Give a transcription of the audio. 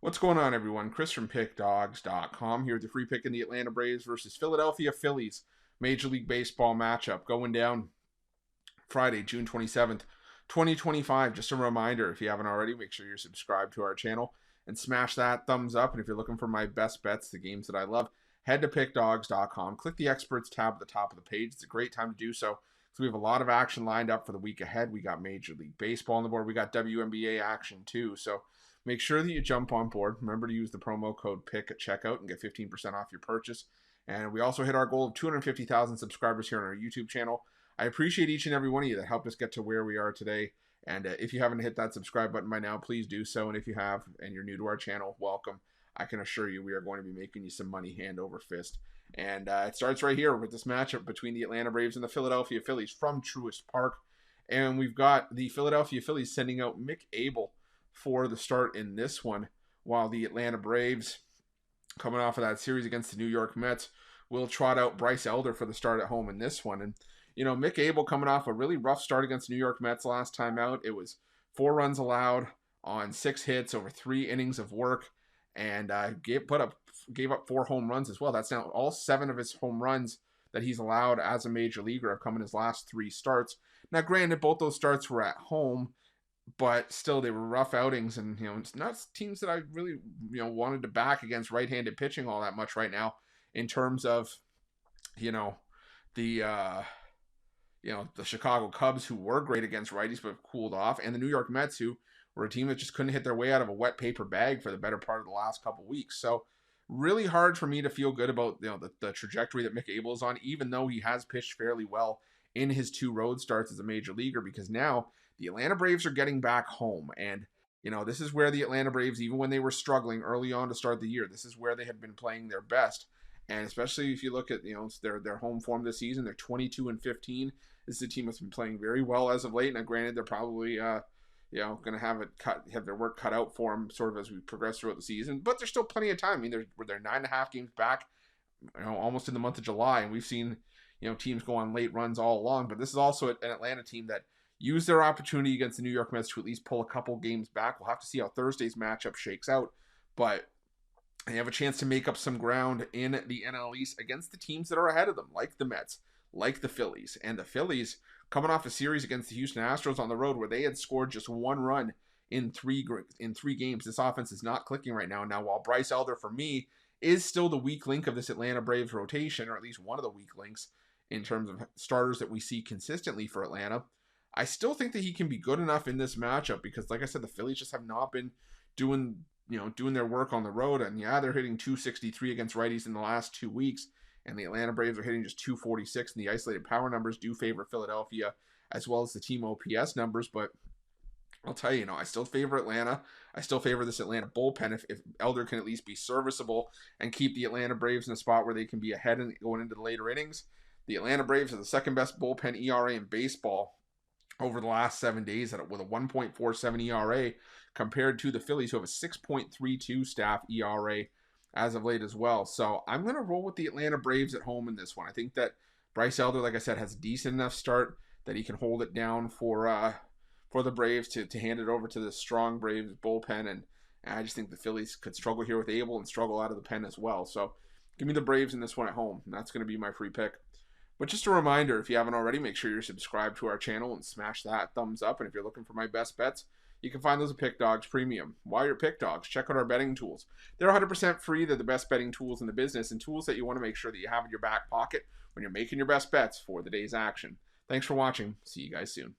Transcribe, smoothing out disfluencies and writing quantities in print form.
What's going on, everyone? Chris from Pickdawgz.com here with the free pick in the Atlanta Braves versus Philadelphia Phillies Major League Baseball matchup going down Friday, June 27th, 2025. Just a reminder, if you haven't already, make sure you're subscribed to our channel and smash that thumbs up. And if you're looking for my best bets, the games that I love, head to Pickdawgz.com. Click the Experts tab at the top of the page. It's a great time to do so. So we have a lot of action lined up for the week ahead. We got Major League Baseball on the board. We got WNBA action too. So make sure that you jump on board. Remember to use the promo code PICK at checkout and get 15% off your purchase. And we also hit our goal of 250,000 subscribers here on our YouTube channel. I appreciate each and every one of you that helped us get to where we are today. And if you haven't hit that subscribe button by now, please do so. And if you have and you're new to our channel, welcome. I can assure you we are going to be making you some money hand over fist. And it starts right here with this matchup between the Atlanta Braves and the Philadelphia Phillies from Truist Park. And we've got the Philadelphia Phillies sending out Mick Abel for the start in this one, while the Atlanta Braves, coming off of that series against the New York Mets, will trot out Bryce Elder for the start at home in this one. And, you know, Mick Abel coming off a really rough start against the New York Mets last time out. It was 4 runs allowed on 6 hits over 3 innings of work, and gave up 4 home runs as well. That's now all 7 of his home runs that he's allowed as a major leaguer have come in his last 3 starts. Now, granted, both those starts were at home, but still they were rough outings, and it's not teams that I really wanted to back against right-handed pitching all that much right now, in terms of the Chicago Cubs, who were great against righties but have cooled off, and the New York Mets, who were a team that just couldn't hit their way out of a wet paper bag for the better part of the last couple weeks. So really hard for me to feel good about the trajectory that Mick Abel is on, even though he has pitched fairly well in his 2 road starts as a major leaguer, because now the Atlanta Braves are getting back home. And, this is where the Atlanta Braves, even when they were struggling early on to start the year, this is where they had been playing their best. And especially if you look at, their home form this season, they're 22-15. This is a team that's been playing very well as of late. Now, granted, they're probably, going to have their work cut out for them sort of as we progress throughout the season. But there's still plenty of time. I mean, they're 9.5 games back, almost in the month of July. And we've seen, teams go on late runs all along. But this is also an Atlanta team that used their opportunity against the New York Mets to at least pull a couple games back. We'll have to see how Thursday's matchup shakes out. But they have a chance to make up some ground in the NL East against the teams that are ahead of them, like the Mets, like the Phillies. And the Phillies, coming off a series against the Houston Astros on the road where they had scored just 1 run in 3 games. This offense is not clicking right now. Now, while Bryce Elder, for me, is still the weak link of this Atlanta Braves rotation, or at least one of the weak links in terms of starters that we see consistently for Atlanta, I still think that he can be good enough in this matchup because, like I said, the Phillies just have not been doing their work on the road. And yeah, they're hitting 263 against righties in the last 2 weeks, and the Atlanta Braves are hitting just 246, and the isolated power numbers do favor Philadelphia as well as the team OPS numbers. But I'll tell you, I still favor Atlanta. I still favor this Atlanta bullpen if Elder can at least be serviceable and keep the Atlanta Braves in a spot where they can be ahead and going into the later innings. The Atlanta Braves are the second best bullpen ERA in baseball over the last 7 days with a 1.47 ERA, compared to the Phillies, who have a 6.32 staff ERA as of late as well. So I'm going to roll with the Atlanta Braves at home in this one. I think that Bryce Elder, like I said, has a decent enough start that he can hold it down for the Braves to hand it over to the strong Braves bullpen. And I just think the Phillies could struggle here with Abel and struggle out of the pen as well. So give me the Braves in this one at home. And that's going to be my free pick. But just a reminder, if you haven't already, make sure you're subscribed to our channel and smash that thumbs up. And if you're looking for my best bets, you can find those at Pick Dawgz Premium. While you're at Pick Dawgz, check out our betting tools. They're 100% free. They're the best betting tools in the business, and tools that you want to make sure that you have in your back pocket when you're making your best bets for the day's action. Thanks for watching. See you guys soon.